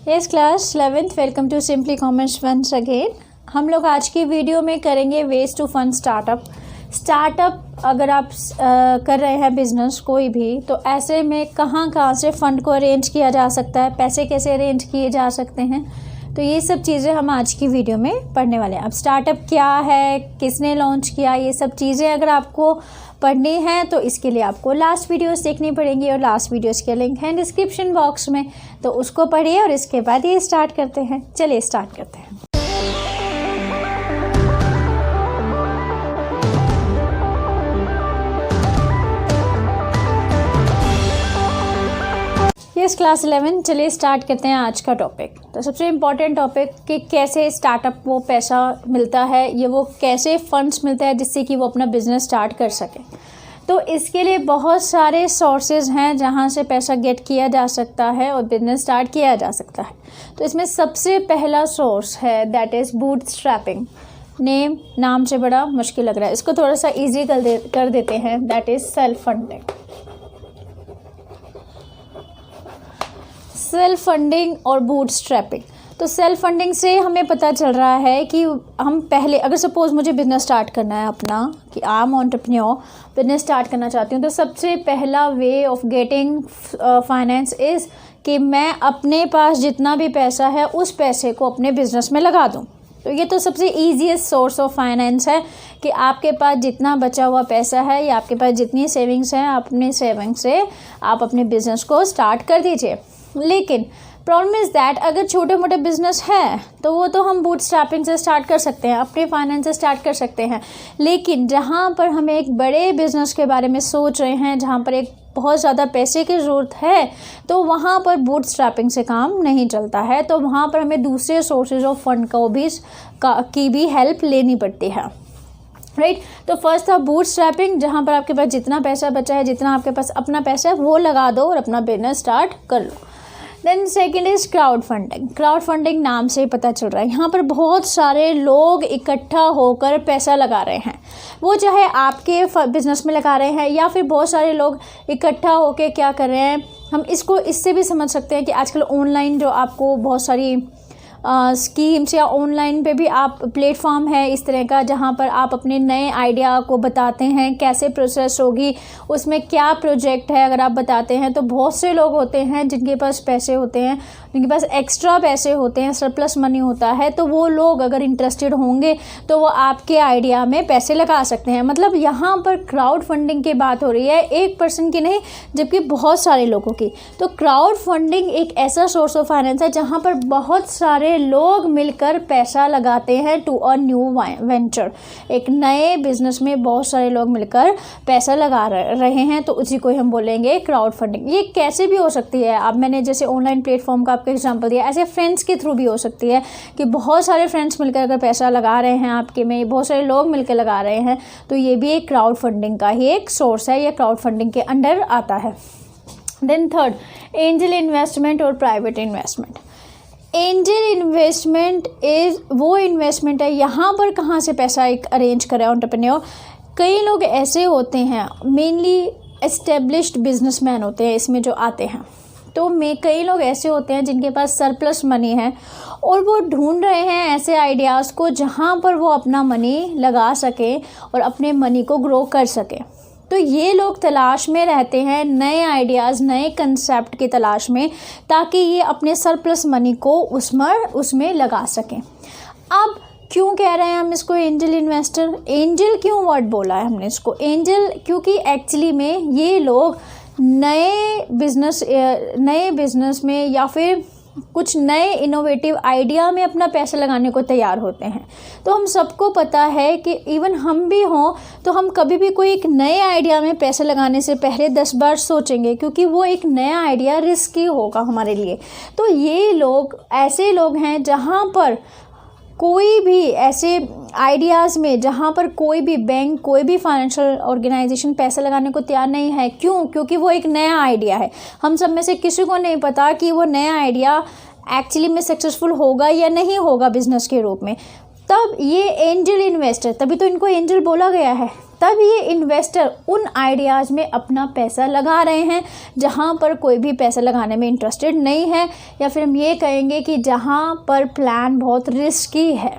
Yes class 11th, welcome to simply commerce once again. हम लोग आज की वीडियो में करेंगे वेज टू फंड स्टार्टअप। अगर आप कर रहे हैं बिजनेस कोई भी, तो ऐसे में कहाँ से फ़ंड को अरेंज किया जा सकता है, पैसे कैसे अरेंज किए जा सकते हैं, तो ये सब चीज़ें हम आज की वीडियो में पढ़ने वाले हैं। अब स्टार्टअप क्या है, किसने लॉन्च किया, ये सब चीज़ें अगर आपको पढ़नी है तो इसके लिए आपको लास्ट वीडियोस देखनी पड़ेंगी और लास्ट वीडियोस के लिंक हैं डिस्क्रिप्शन बॉक्स में, तो उसको पढ़िए और इसके बाद ये स्टार्ट करते हैं। चलिए स्टार्ट करते हैं। यस क्लास 11, चलिए स्टार्ट करते हैं आज का टॉपिक। तो सबसे इम्पॉर्टेंट टॉपिक कि कैसे स्टार्टअप को पैसा मिलता है, ये वो कैसे फंड्स मिलता है जिससे कि वो अपना बिजनेस स्टार्ट कर सके। तो इसके लिए बहुत सारे सोर्सेज हैं जहाँ से पैसा गेट किया जा सकता है और बिजनेस स्टार्ट किया जा सकता है। तो इसमें सबसे पहला सोर्स है दैट इज़ बूटस्ट्रैपिंग। नाम से बड़ा मुश्किल लग रहा है, इसको थोड़ा सा ईजी कर देते हैं, दैट इज़ सेल्फ फंडिंग और बूटस्ट्रैपिंग। तो सेल्फ फंडिंग से हमें पता चल रहा है कि हम पहले, अगर सपोज़ मुझे बिज़नेस स्टार्ट करना है अपना, कि I am entrepreneur, business start करना चाहती हूँ, तो सबसे पहला way of getting finance is कि मैं अपने पास जितना भी पैसा है उस पैसे को अपने बिज़नेस में लगा दूँ। तो ये तो सबसे ईजीएस्ट सोर्स ऑफ फाइनेंस है कि आपके पास जितना बचा हुआ पैसा है या आपके पास जितनी सेविंग्स हैं, अपने सेविंग से आप अपने बिज़नेस को स्टार्ट कर दीजिए। लेकिन प्रॉब्लम इज़ दैट अगर छोटे मोटे बिजनेस है तो वो तो हम बूटस्ट्रैपिंग से स्टार्ट कर सकते हैं, अपने फाइनेंस से स्टार्ट कर सकते हैं। लेकिन जहाँ पर हमें एक बड़े बिजनेस के बारे में सोच रहे हैं, जहाँ पर एक बहुत ज़्यादा पैसे की ज़रूरत है, तो वहाँ पर बूटस्ट्रैपिंग से काम नहीं चलता है। तो वहाँ पर हमें दूसरे सोर्सेज ऑफ फंड की भी हेल्प लेनी पड़ती है, राइट। तो फर्स्ट था बूटस्ट्रैपिंग, जहाँ पर आपके पास जितना पैसा बचा है, जितना आपके पास अपना पैसा है, वो लगा दो और अपना बिजनेस स्टार्ट कर लो। Then second is crowd funding नाम से ही पता चल रहा है, यहाँ पर बहुत सारे लोग इकट्ठा होकर पैसा लगा रहे हैं। वो चाहे आपके बिजनेस में लगा रहे हैं या फिर बहुत सारे लोग इकट्ठा होकर क्या कर रहे हैं, हम इसको इससे भी समझ सकते हैं कि आजकल ऑनलाइन जो आपको बहुत सारी स्कीम्स या ऑनलाइन पे भी आप प्लेटफॉर्म है इस तरह का, जहाँ पर आप अपने नए आइडिया को बताते हैं, कैसे प्रोसेस होगी, उसमें क्या प्रोजेक्ट है, अगर आप बताते हैं तो बहुत से लोग होते हैं जिनके पास पैसे होते हैं, जिनके पास एक्स्ट्रा पैसे होते हैं, सरप्लस मनी होता है, तो वो लोग अगर इंटरेस्टेड होंगे तो वो आपके आइडिया में पैसे लगा सकते हैं। मतलब यहाँ पर क्राउड फंडिंग की बात हो रही है, एक पर्सन की नहीं जबकि बहुत सारे लोगों की। तो क्राउड फंडिंग एक ऐसा सोर्स ऑफ फाइनेंस है जहाँ पर बहुत सारे लोग मिलकर पैसा लगाते हैं टू अ न्यू वेंचर। एक नए बिजनेस में बहुत सारे लोग मिलकर पैसा लगा रहे हैं, तो उसी को हम बोलेंगे क्राउड फंडिंग। ये कैसे भी हो सकती है, अब मैंने जैसे ऑनलाइन प्लेटफॉर्म का आपको एग्जांपल दिया, ऐसे फ्रेंड्स के थ्रू भी हो सकती है कि बहुत सारे फ्रेंड्स मिलकर अगर पैसा लगा रहे हैं आपके में, बहुत सारे लोग मिलकर लगा रहे हैं, तो ये भी एक क्राउड फंडिंग का ही एक सोर्स है, ये क्राउड फंडिंग के अंडर आता है। देन थर्ड, एंजल इन्वेस्टमेंट और प्राइवेट इन्वेस्टमेंट। एंजल इन्वेस्टमेंट वो इन्वेस्टमेंट है, यहाँ पर कहाँ से पैसा एक अरेंज करे एंटरप्रेन्योर। कई लोग ऐसे होते हैं, मेनली एस्टेब्लिश्ड बिजनेसमैन होते हैं इसमें जो आते हैं, तो कई लोग ऐसे होते हैं जिनके पास सरप्लस मनी है और वो ढूंढ रहे हैं ऐसे आइडियाज़ को जहाँ पर वो अपना मनी लगा सके और अपने मनी को ग्रो कर सके। तो ये लोग तलाश में रहते हैं नए आइडियाज़, नए कंसेप्ट की तलाश में, ताकि ये अपने सरप्लस मनी को उसमें लगा सकें। अब क्यों कह रहे हैं हम इसको एंजल इन्वेस्टर, एंजल क्यों वर्ड बोला है हमने इसको एंजल, क्योंकि एक्चुअली में ये लोग नए बिजनेस में या फिर कुछ नए इनोवेटिव आइडिया में अपना पैसा लगाने को तैयार होते हैं। तो हम सबको पता है कि इवन हम भी हों तो हम कभी भी कोई एक नए आइडिया में पैसा लगाने से पहले 10 बार सोचेंगे, क्योंकि वो एक नया आइडिया रिस्की होगा हमारे लिए। तो ये लोग ऐसे लोग हैं जहाँ पर कोई भी ऐसे आइडियाज़ में जहाँ पर कोई भी बैंक, कोई भी फाइनेंशियल ऑर्गेनाइजेशन पैसा लगाने को तैयार नहीं है। क्यों? क्योंकि वो एक नया आइडिया है। हम सब में से किसी को नहीं पता कि वो नया आइडिया एक्चुअली में सक्सेसफुल होगा या नहीं होगा बिजनेस के रूप में। तब ये एंजल इन्वेस्टर, तभी तो इनको एंजल बोला गया है, तब ये इन्वेस्टर उन आइडियाज़ में अपना पैसा लगा रहे हैं जहाँ पर कोई भी पैसा लगाने में इंटरेस्टेड नहीं है, या फिर हम ये कहेंगे कि जहाँ पर प्लान बहुत रिस्की है,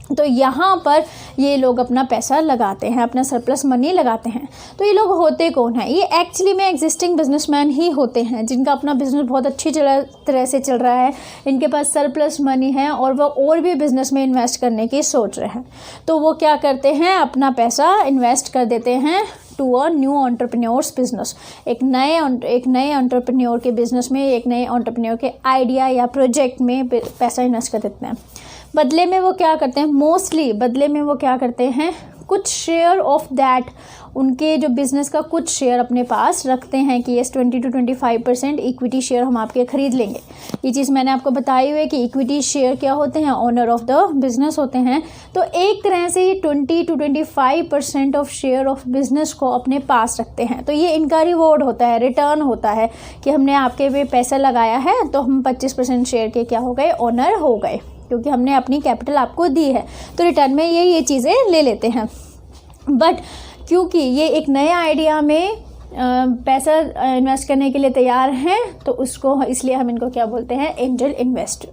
तो यहाँ पर ये लोग अपना पैसा लगाते हैं, अपना सरप्लस मनी लगाते हैं। तो ये लोग होते कौन हैं? ये एक्चुअली में एग्जिस्टिंग बिजनेसमैन ही होते हैं जिनका अपना बिजनेस बहुत अच्छी तरह से चल रहा है, इनके पास सरप्लस मनी है और वो और भी बिजनेस में इन्वेस्ट करने की सोच रहे हैं। तो वो क्या करते हैं, अपना पैसा इन्वेस्ट कर देते हैं to a new entrepreneurs business, एक नए एंटरप्रेन्योर के बिजनेस में, एक नए एंटरप्रेन्योर के आइडिया या प्रोजेक्ट में पैसा इन्वेस्ट कर देते हैं। बदले में वो क्या करते हैं, मोस्टली बदले में वो क्या करते हैं, कुछ शेयर ऑफ दैट, उनके जो बिज़नेस का कुछ शेयर अपने पास रखते हैं कि ये 20 to 25% इक्विटी शेयर हम आपके ख़रीद लेंगे। ये चीज़ मैंने आपको बताई हुई है कि इक्विटी शेयर क्या होते हैं, ओनर ऑफ द बिज़नेस होते हैं। तो एक तरह से ये 20 to 25% of share of business को अपने पास रखते हैं। तो ये इनका रिवॉर्ड होता है, रिटर्न होता है कि हमने आपके पे पैसा लगाया है तो हम 25% शेयर के क्या हो गए, ओनर हो गए, क्योंकि हमने अपनी कैपिटल आपको दी है, तो रिटर्न में ये चीज़ें ले लेते हैं। बट क्योंकि ये एक नए आइडिया में पैसा इन्वेस्ट करने के लिए तैयार हैं, तो उसको इसलिए हम इनको क्या बोलते हैं, एंजल इन्वेस्टर।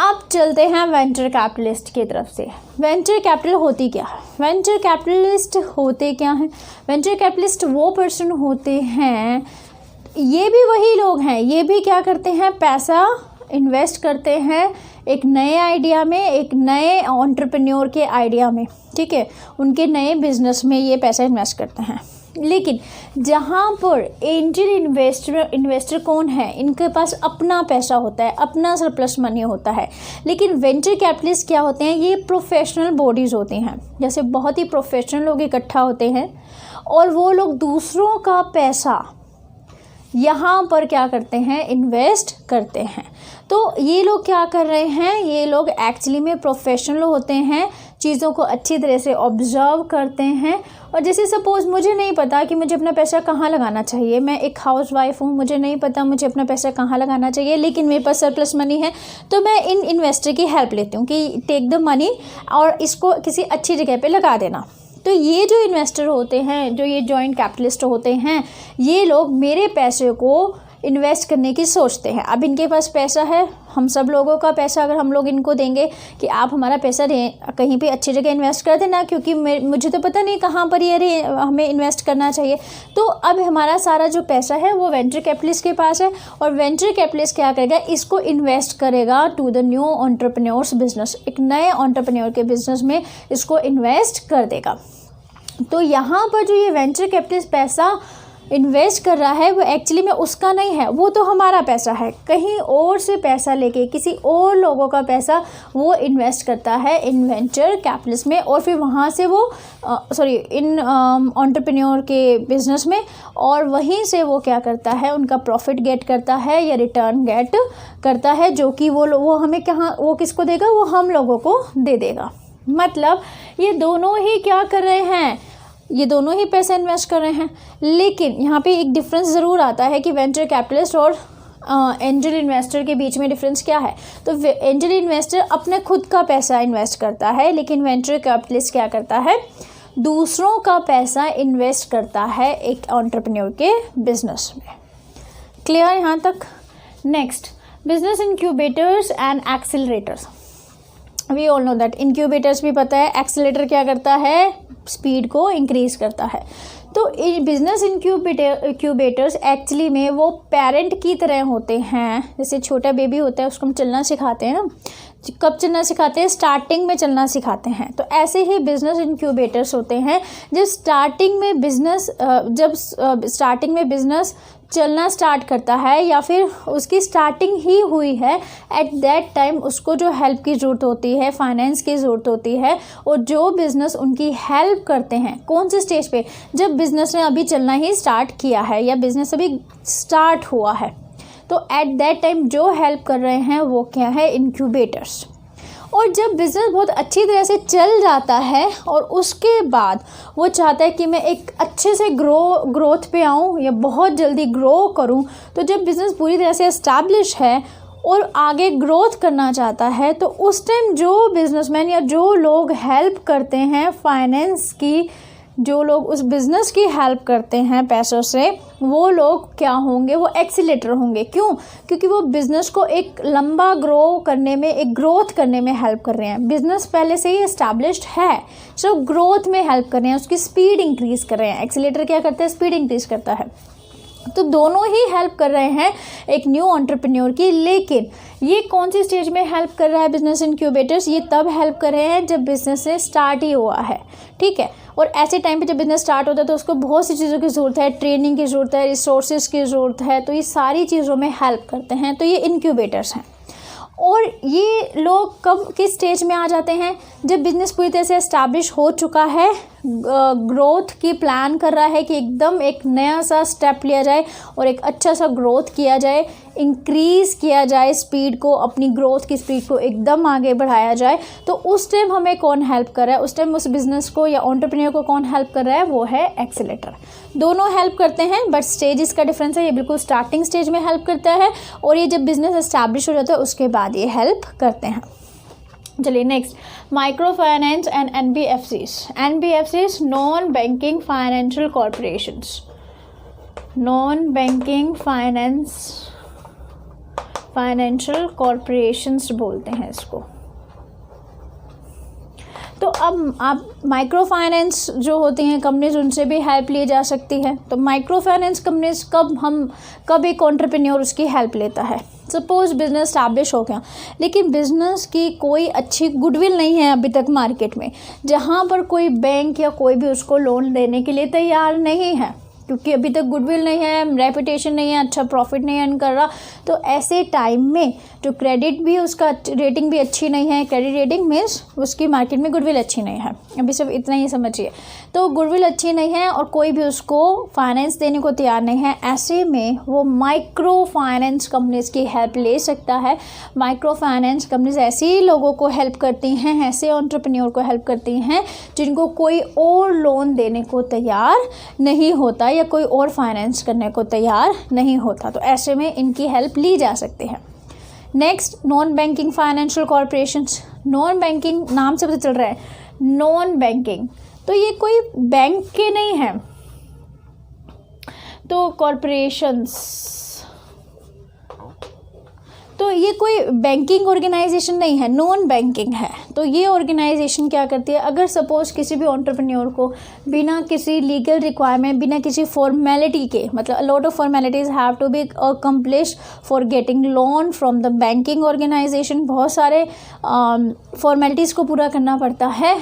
अब चलते हैं वेंचर कैपिटलिस्ट की तरफ से। वेंचर कैपिटल होती क्या है? वेंचर कैपिटलिस्ट होते क्या हैं? वेंचर कैपिटलिस्ट वो पर्सन होते हैं, ये भी वही लोग हैं, ये भी क्या करते हैं, पैसा इन्वेस्ट करते हैं एक नए आइडिया में, एक नए एंटरप्रेन्योर के आइडिया में, ठीक है, उनके नए बिजनेस में ये पैसा इन्वेस्ट करते हैं। लेकिन जहाँ पर एंजल इन्वेस्टर कौन है, इनके पास अपना पैसा होता है, अपना सरप्लस मनी होता है। लेकिन वेंचर कैपिटलिस्ट क्या होते हैं, ये प्रोफेशनल बॉडीज़ होती हैं, जैसे बहुत ही प्रोफेशनल लोग इकट्ठा होते हैं और वो लोग दूसरों का पैसा यहाँ पर क्या करते हैं, इन्वेस्ट करते हैं। तो ये लोग क्या कर रहे हैं, ये लोग एक्चुअली में प्रोफेशनल होते हैं, चीज़ों को अच्छी तरह से ऑब्जर्व करते हैं। और जैसे सपोज़ मुझे नहीं पता कि मुझे अपना पैसा कहाँ लगाना चाहिए, मैं एक हाउसवाइफ हूँ, मुझे नहीं पता मुझे अपना पैसा कहाँ लगाना चाहिए, लेकिन मेरे पास सरप्लस मनी है, तो मैं इन इन्वेस्टर की हेल्प लेती हूँ कि टेक द मनी और इसको किसी अच्छी जगह पर लगा देना। तो ये जो इन्वेस्टर होते हैं, जो ये जॉइंट कैपिटलिस्ट होते हैं, ये लोग मेरे पैसे को इन्वेस्ट करने की सोचते हैं। अब इनके पास पैसा है, हम सब लोगों का पैसा अगर हम लोग इनको देंगे कि आप हमारा पैसा कहीं पे अच्छी जगह इन्वेस्ट कर देना, क्योंकि मुझे तो पता नहीं कहाँ पर ये हमें इन्वेस्ट करना चाहिए। तो अब हमारा सारा जो पैसा है वो वेंचर कैपिटलिस्ट के पास है, और वेंचर कैपिटलिस्ट क्या करेगा, इसको इन्वेस्ट करेगा to the new entrepreneurs business, एक नए एंटरप्रेन्योर के बिजनेस में इसको इन्वेस्ट कर देगा। तो यहाँ पर जो ये वेंचर कैपिटलिस्ट पैसा इन्वेस्ट कर रहा है वो एक्चुअली में उसका नहीं है, वो तो हमारा पैसा है, कहीं और से पैसा लेके किसी और लोगों का पैसा वो इन्वेस्ट करता है इन वेंचर कैपिटलिस्ट में, और फिर वहाँ से वो इन एंटरप्रेन्योर के बिजनेस में, और वहीं से वो क्या करता है, उनका प्रॉफिट गेट करता है या रिटर्न गेट करता है, जो कि वो हमें कहाँ, वो किसको देगा, वो हम लोगों को दे देगा। मतलब ये दोनों ही क्या कर रहे हैं, ये दोनों ही पैसा इन्वेस्ट कर रहे हैं। लेकिन यहाँ पे एक डिफरेंस ज़रूर आता है कि वेंचर कैपिटलिस्ट और एंजल इन्वेस्टर के बीच में डिफरेंस क्या है। तो एंजल इन्वेस्टर अपने खुद का पैसा इन्वेस्ट करता है, लेकिन वेंचर कैपिटलिस्ट क्या करता है, दूसरों का पैसा इन्वेस्ट करता है एक एंटरप्रेन्योर के बिजनेस में। क्लियर यहाँ तक? Next, business incubators and accelerators. We all know that incubators भी पता है, एक्सेलरेटर क्या करता है, स्पीड को इंक्रीज़ करता है। तो बिजनेस इंक्यूबेटर्स एक्चुअली में वो पेरेंट की तरह होते हैं। जैसे छोटा बेबी होता है, उसको हम चलना सिखाते हैं ना, कब चलना सिखाते हैं, स्टार्टिंग में चलना सिखाते हैं। तो ऐसे ही बिजनेस इंक्यूबेटर्स होते हैं, जब स्टार्टिंग में बिजनेस चलना स्टार्ट करता है या फिर उसकी स्टार्टिंग ही हुई है, एट दैट टाइम उसको जो हेल्प की ज़रूरत होती है, फाइनेंस की ज़रूरत होती है, और जो बिज़नेस उनकी हेल्प करते हैं कौन से स्टेज पे, जब बिज़नेस ने अभी चलना ही स्टार्ट किया है या बिज़नेस अभी स्टार्ट हुआ है, तो एट दैट टाइम जो हेल्प कर रहे हैं वो क्या है, इंक्यूबेटर्स। और जब बिज़नेस बहुत अच्छी तरह से चल जाता है और उसके बाद वो चाहता है कि मैं एक अच्छे से ग्रोथ पे आऊँ या बहुत जल्दी ग्रो करूँ, तो जब बिज़नेस पूरी तरह से एस्टैब्लिश है और आगे ग्रोथ करना चाहता है, तो उस टाइम जो बिजनेसमैन या जो लोग हेल्प करते हैं फाइनेंस की, जो लोग उस बिज़नेस की हेल्प करते हैं पैसों से, वो लोग क्या होंगे, वो एक्सीलेटर होंगे। क्यों? क्योंकि वो बिज़नेस को एक लंबा ग्रो करने में, एक ग्रोथ करने में हेल्प कर रहे हैं। बिज़नेस पहले से ही एस्टैब्लिश्ड है, जो ग्रोथ में हेल्प कर रहे हैं, उसकी स्पीड इंक्रीज़ कर रहे हैं। एक्सीलेटर क्या करता है? स्पीड इंक्रीज़ करता है। तो दोनों ही हेल्प कर रहे हैं एक न्यू एंटरप्रेन्योर की। लेकिन ये कौन सी स्टेज में हेल्प कर रहा है बिजनेस इनक्यूबेटर्स? ये तब हेल्प कर रहे हैं जब बिजनेस से स्टार्ट ही हुआ है, ठीक है। और ऐसे टाइम पे जब बिजनेस स्टार्ट होता है तो उसको बहुत सी चीज़ों की ज़रूरत है, ट्रेनिंग की ज़रूरत है, रिसोर्सेज की ज़रूरत है, तो ये सारी चीज़ों में हेल्प करते हैं। तो ये इनक्यूबेटर्स हैं। और ये लोग कब किस स्टेज में आ जाते हैं? जब बिज़नेस पूरी तरह से एस्टैब्लिश हो चुका है, ग्रोथ की प्लान कर रहा है कि एकदम एक नया सा स्टेप लिया जाए और एक अच्छा सा ग्रोथ किया जाए, इंक्रीज़ किया जाए स्पीड को, अपनी ग्रोथ की स्पीड को एकदम आगे बढ़ाया जाए। तो उस टाइम हमें कौन हेल्प कर रहा है? उस टाइम उस बिज़नेस को या एंटरप्रेन्योर को कौन हेल्प कर रहा है? वो है एक्सीलेटर। दोनों हेल्प करते हैं, बट स्टेजेस का डिफरेंस है। ये बिल्कुल स्टार्टिंग स्टेज में हेल्प करता है और ये जब बिज़नेस एस्टैब्लिश हो जाता है उसके बाद ये हेल्प करते हैं। चलिए next, micro finance and NBFCs. NBFCs non banking financial corporations, non banking financial corporations बोलते हैं इसको। तो अब आप माइक्रो फाइनेंस जो होती हैं कंपनीज, उनसे भी हेल्प ली जा सकती है। तो माइक्रो फाइनेंस कंपनीज कब एक एंटरप्रेन्योर उसकी हेल्प लेता है? सपोज बिज़नेस स्टैब्लिश हो गया, लेकिन बिज़नेस की कोई अच्छी गुडविल नहीं है अभी तक मार्केट में, जहाँ पर कोई बैंक या कोई भी उसको लोन देने के लिए तैयार नहीं है, क्योंकि अभी तक गुडविल नहीं है, रेपुटेशन नहीं है, अच्छा प्रॉफिट नहीं अर्न कर रहा। तो ऐसे टाइम में जो क्रेडिट भी, उसका रेटिंग भी अच्छी नहीं है, क्रेडिट रेटिंग मीन्स उसकी मार्केट में गुडविल अच्छी नहीं है, अभी सिर्फ इतना ही समझिए। तो गुडविल अच्छी नहीं है और कोई भी उसको फाइनेंस देने को तैयार नहीं है, ऐसे में वो माइक्रो फाइनेंस कंपनीज की हेल्प ले सकता है। माइक्रो फाइनेंस कंपनीज ऐसे लोगों को हेल्प करती हैं, ऐसे एंटरप्रेन्योर को हेल्प करती हैं जिनको कोई और लोन देने को तैयार नहीं होता या कोई और फाइनेंस करने को तैयार नहीं होता। तो ऐसे में इनकी हेल्प ली जा सकती है। Next, non banking financial corporations. Non banking, नाम से पता चल रहा है नॉन बैंकिंग, तो ये कोई बैंक के नहीं है। तो कॉरपोरेशंस, तो ये कोई बैंकिंग ऑर्गेनाइजेशन नहीं है, नॉन बैंकिंग है। तो ये ऑर्गेनाइजेशन क्या करती है? अगर सपोज किसी भी एंटरप्रेन्योर को बिना किसी लीगल रिक्वायरमेंट, बिना किसी फॉर्मेलिटी के, मतलब a lot of formalities have to be accomplish for getting loan from the banking organization, बहुत सारे फॉर्मेलिटीज़ को पूरा करना पड़ता है।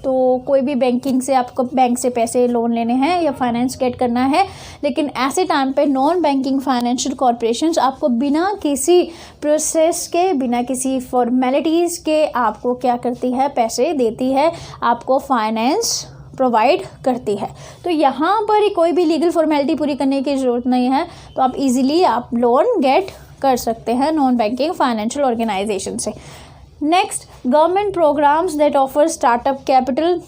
तो कोई भी बैंकिंग से, आपको बैंक से पैसे लोन लेने हैं या फाइनेंस गेट करना है, लेकिन ऐसे टाइम पे नॉन बैंकिंग फाइनेंशियल कॉरपोरेशंस आपको बिना किसी प्रोसेस के, बिना किसी फॉर्मेलिटीज़ के आपको क्या करती है? पैसे देती है, आपको फाइनेंस प्रोवाइड करती है। तो यहाँ पर ही कोई भी लीगल फॉर्मेलिटी पूरी करने की ज़रूरत नहीं है, तो आप इजीली आप लोन गेट कर सकते हैं नॉन बैंकिंग फाइनेंशियल ऑर्गेनाइजेशन से। Next, government programmes that offer startup capital.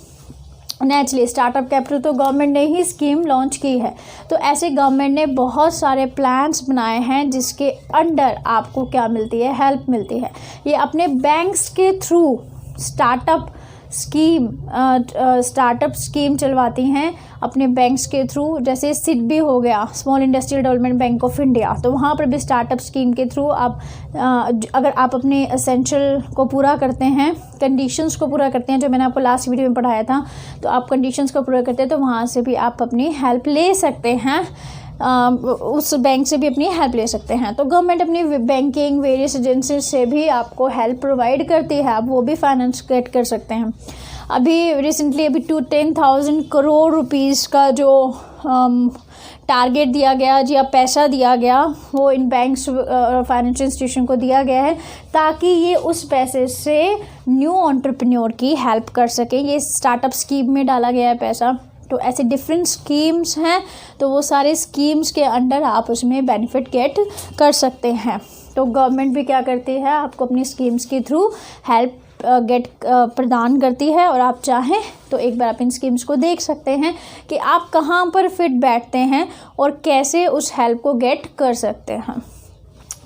Naturally startup capital तो गवर्नमेंट ने ही स्कीम लॉन्च की है। तो ऐसे गवर्नमेंट ने बहुत सारे प्लान्स बनाए हैं जिसके अंडर आपको क्या मिलती है? हेल्प मिलती है। ये अपने बैंक्स के थ्रू स्टार्टअप स्कीम चलवाती हैं अपने बैंक्स के थ्रू। जैसे सिडबी हो गया, small industrial development bank of India, तो वहाँ पर भी स्टार्टअप स्कीम के थ्रू आप अगर आप अपने एसेंशियल को पूरा करते हैं, कंडीशंस को पूरा करते हैं, जो मैंने आपको लास्ट वीडियो में पढ़ाया था, तो आप कंडीशंस को पूरा करते हैं तो वहाँ से भी आप अपनी हेल्प ले सकते हैं, उस बैंक से भी अपनी हेल्प ले सकते हैं। तो गवर्नमेंट अपनी बैंकिंग वेरियस एजेंसी से भी आपको हेल्प प्रोवाइड करती है, आप वो भी फाइनेंस गेट कर सकते हैं। अभी रिसेंटली 10,000 करोड़ रुपीस का जो टारगेट दिया गया या पैसा दिया गया, वो इन बैंक्स फाइनेंशियल इंस्टीट्यूशन को दिया गया है ताकि ये उस पैसे से न्यू एंटरप्रेन्योर की हेल्प कर सकें। ये स्टार्टअप स्कीम में डाला गया है पैसा। तो ऐसे डिफरेंट स्कीम्स हैं, तो वो सारे स्कीम्स के अंडर आप उसमें बेनिफिट गेट कर सकते हैं। तो गवर्नमेंट भी क्या करती है? आपको अपनी स्कीम्स के थ्रू हेल्प प्रदान करती है, और आप चाहें तो एक बार आप इन स्कीम्स को देख सकते हैं कि आप कहाँ पर फिट बैठते हैं और कैसे उस हेल्प को गेट कर सकते हैं।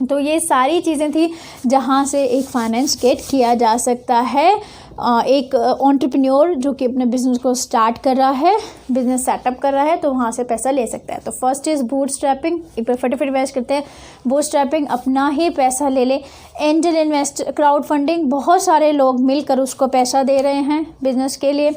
तो ये सारी चीज़ें थी जहाँ से एक फाइनेंस गेट किया जा सकता है। एक एंटरप्रेन्योर जो कि अपने बिजनेस को स्टार्ट कर रहा है, बिजनेस सेटअप कर रहा है, तो वहाँ से पैसा ले सकता है। तो फर्स्ट इज़ बूटस्ट्रैपिंग, एक बार फटाफट रिवाइज करते हैं। बूटस्ट्रैपिंग, अपना ही पैसा ले ले। एंजल इन्वेस्ट, क्राउड फंडिंग, बहुत सारे लोग मिलकर उसको पैसा दे रहे हैं बिजनेस के लिए।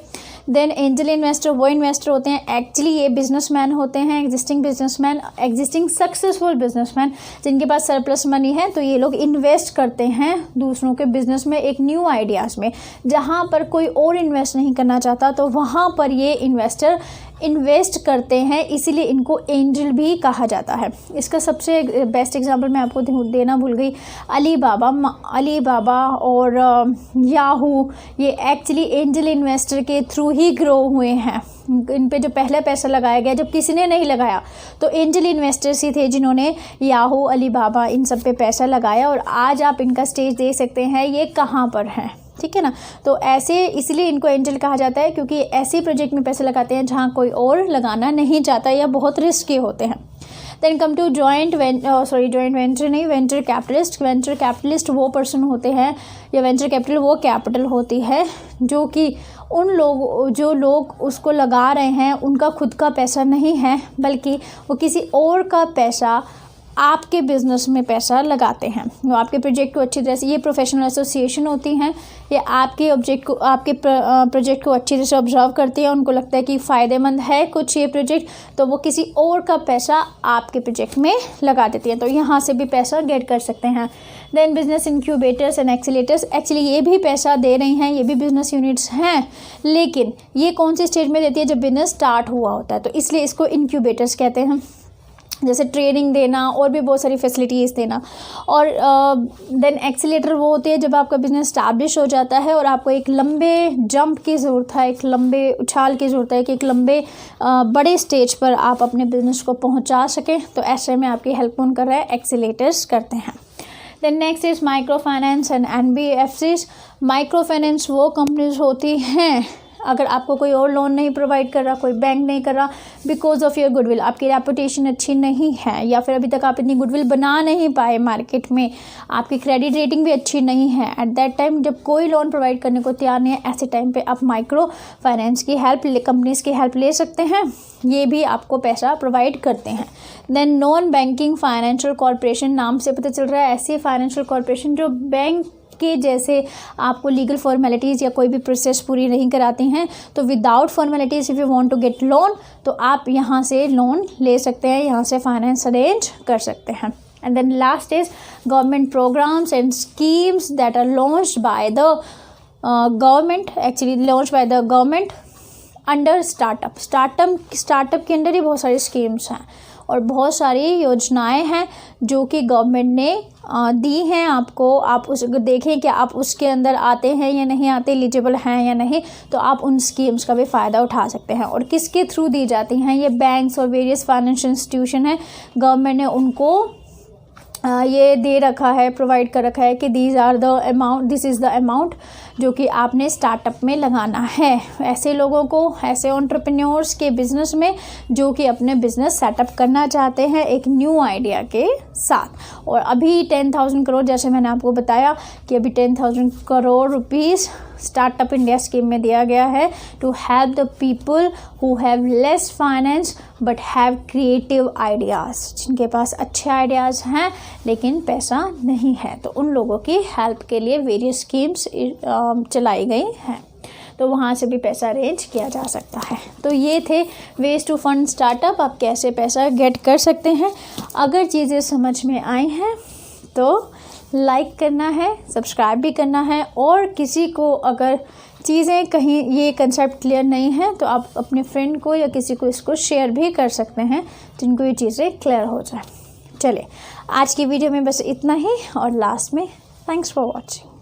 देन एंजल इन्वेस्टर, वो इन्वेस्टर होते हैं एक्चुअली ये बिजनेसमैन होते हैं, existing businessman, existing successful businessman जिनके पास सरप्लस मनी है। तो ये लोग इन्वेस्ट करते हैं दूसरों के बिजनेस में, एक न्यू आइडियाज़ में, जहाँ पर कोई और इन्वेस्ट नहीं करना चाहता तो वहाँ पर ये इन्वेस्टर इन्वेस्ट करते हैं, इसीलिए इनको एंजल भी कहा जाता है। इसका सबसे बेस्ट एग्जांपल मैं आपको देना भूल गई, अलीबाबा और याहू, ये एक्चुअली एंजल इन्वेस्टर के थ्रू ही ग्रो हुए हैं। इन पे जो पहला पैसा लगाया गया, जब किसी ने नहीं लगाया तो एंजल इन्वेस्टर्स ही थे जिन्होंने याहू, अलीबाबा, इन सब पे पैसा लगाया। और आज आप इनका स्टेज देख सकते हैं ये कहाँ पर हैं, ठीक है ना। तो ऐसे इसलिए इनको एंजल कहा जाता है क्योंकि ऐसे प्रोजेक्ट में पैसे लगाते हैं जहाँ कोई और लगाना नहीं चाहता या बहुत रिस्की होते हैं। Then come to joint venture नहीं, वेंचर कैपिटलिस्ट। वेंचर कैपिटलिस्ट वो पर्सन होते हैं, या वेंचर कैपिटल वो कैपिटल होती है जो कि जो लोग उसको लगा रहे हैं उनका खुद का पैसा नहीं है, बल्कि वो किसी और का पैसा आपके बिज़नेस में पैसा लगाते हैं। वो आपके प्रोजेक्ट को अच्छी तरह से, ये प्रोफेशनल एसोसिएशन होती हैं, ये आपके प्रोजेक्ट को अच्छी तरह से ऑब्जर्व करती है। उनको लगता है कि फ़ायदेमंद है कुछ ये प्रोजेक्ट, तो वो किसी और का पैसा आपके प्रोजेक्ट में लगा देती हैं, तो यहाँ से भी पैसा गेट कर सकते हैं। Then business incubators and accelerators, actually ये भी पैसा दे रही हैं, ये भी बिजनेस यूनिट्स हैं, लेकिन ये कौन सी स्टेज में देती है, जब बिजनेस स्टार्ट हुआ होता है, तो इसलिए इसको इंक्यूबेटर्स कहते हैं। जैसे ट्रेनिंग देना और भी बहुत सारी फैसिलिटीज़ देना। और देन एक्सीलेटर वो होती है जब आपका बिजनेस स्टैब्लिश हो जाता है और आपको एक लंबे जंप की ज़रूरत है, एक लंबे उछाल की ज़रूरत है कि एक लंबे बड़े स्टेज पर आप अपने बिजनेस को पहुंचा सकें, तो ऐसे में आपकी हेल्प कौन कर रहा है, एक्सीलेटर्स करते हैं। Then next is micro finance and NBFCs। Micro finance वो कंपनीज होती हैं, अगर आपको कोई और लोन नहीं प्रोवाइड कर रहा, कोई बैंक नहीं कर रहा, बिकॉज ऑफ योर गुडविल, आपकी रेपुटेशन अच्छी नहीं है, या फिर अभी तक आप इतनी गुडविल बना नहीं पाए मार्केट में, आपकी क्रेडिट रेटिंग भी अच्छी नहीं है, एट दैट टाइम जब कोई लोन प्रोवाइड करने को तैयार नहीं है, ऐसे टाइम पे आप माइक्रो फाइनेंस की हेल्प, कंपनीज की हेल्प ले सकते हैं, ये भी आपको पैसा प्रोवाइड करते हैं। Then non banking financial corporation, नाम से पता चल रहा है ऐसी फाइनेंशियल कॉर्पोरेशन जो बैंक के जैसे आपको लीगल फॉर्मेलिटीज़ या कोई भी प्रोसेस पूरी नहीं कराती हैं, तो without formalities if you want to get loan, तो आप यहाँ से लोन ले सकते हैं, यहाँ से फाइनेंस अरेंज कर सकते हैं। And then last is government programs and schemes that are launched by the government, actually launched by the government under startup के अंडर ही बहुत सारी स्कीम्स हैं और बहुत सारी योजनाएं हैं जो कि गवर्नमेंट ने दी हैं आपको। आप उस देखें कि आप उसके अंदर आते हैं या नहीं आते, एलिजिबल हैं या नहीं, तो आप उन स्कीम्स का भी फ़ायदा उठा सकते हैं। और किसके थ्रू दी जाती हैं, ये बैंक्स और वेरियस फाइनेंशियल इंस्टीट्यूशन हैं, गवर्नमेंट ने उनको ये दे रखा है, प्रोवाइड कर रखा है कि दिस इज़ द अमाउंट जो कि आपने स्टार्टअप में लगाना है। ऐसे लोगों को, ऐसे एंटरप्रेन्योर्स के बिज़नेस में जो कि अपने बिज़नेस सेटअप करना चाहते हैं एक न्यू आइडिया के साथ। और अभी 10,000 करोड़, जैसे मैंने आपको बताया कि अभी 10,000 crore rupees startup India scheme में दिया गया है to help the people who have less finance but have creative ideas, जिनके पास अच्छे आइडियाज़ हैं लेकिन पैसा नहीं है, तो उन लोगों की हेल्प के लिए वेरियस स्कीम्स चलाई गई हैं, तो वहाँ से भी पैसा अरेंज किया जा सकता है। तो ये थे वेज टू फंड स्टार्टअप, आप कैसे पैसा गेट कर सकते हैं। अगर चीज़ें समझ में आई हैं तो लाइक करना है, सब्सक्राइब भी करना है, और किसी को अगर चीज़ें कहीं ये कंसेप्ट क्लियर नहीं है तो आप अपने फ्रेंड को या किसी को इसको शेयर भी कर सकते हैं जिनको ये चीज़ें क्लियर हो जाए। चलिए आज की वीडियो में बस इतना ही, और लास्ट में थैंक्स फॉर वॉचिंग।